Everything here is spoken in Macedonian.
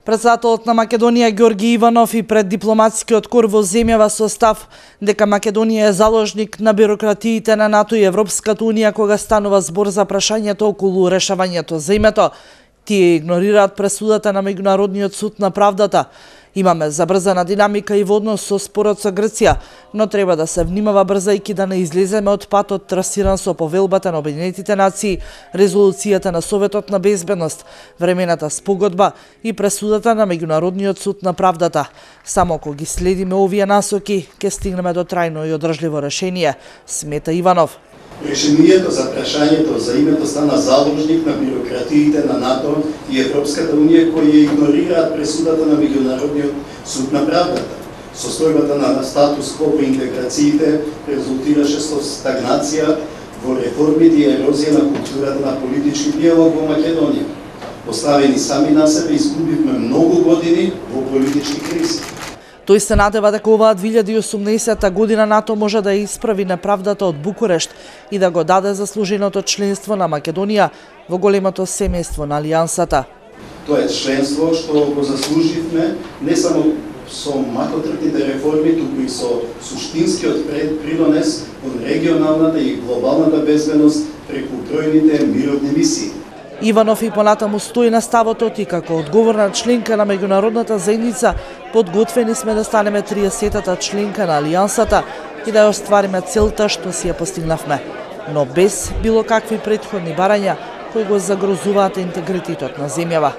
Председателот на Македонија Ѓорги Иванов и пред дипломатскиот кор во земјава со став дека Македонија е заложник на бирократиите на НАТО и Европската унија кога станува збор за прашањето околу решавањето за името. Тие игнорираат пресудата на Меѓународниот суд на правдата. Имаме забрзана динамика и во однос со спорот со Грција, но треба да се внимава брзајќи да не излеземе од патот трасиран со повелбата на Обединетите нации, резолуцијата на Советот на безбедност, времената спогодба и пресудата на Меѓународниот суд на правдата. Само ако ги следиме овие насоки, ќе стигнеме до трајно и одржливо решение, смета Иванов. Решението за прашањето за името стана заложник на бирократиите на НАТО и Европската унија кои игнорираат пресудата на Меѓународниот суд на правдата. Состојбата на статус кво во интеграциите резултираше со стагнација во реформите и ерозија на културата на политички диалог во Македонија. Поставени сами на себе изгубивме многу години во политички кризи. Тој се надева дека оваа 2018 година НАТО може да исправи неправдата од Букурешт и да го даде заслуженото членство на Македонија во големото семејство на Алијансата. Тоа е членство што го заслуживме не само со макротрпните реформи, туку и со суштинскиот придонес кон регионалната и глобалната безбедност преку бројните мировни мисии. Иванов и понатаму стои на ставотот и како одговорна членка на меѓународната заедница подготвени сме да станеме 30-та членка на Алијансата и да ја оствариме целта што си ја постигнавме, но без било какви претходни барања кои го загрозуваат интегритетот на земјава.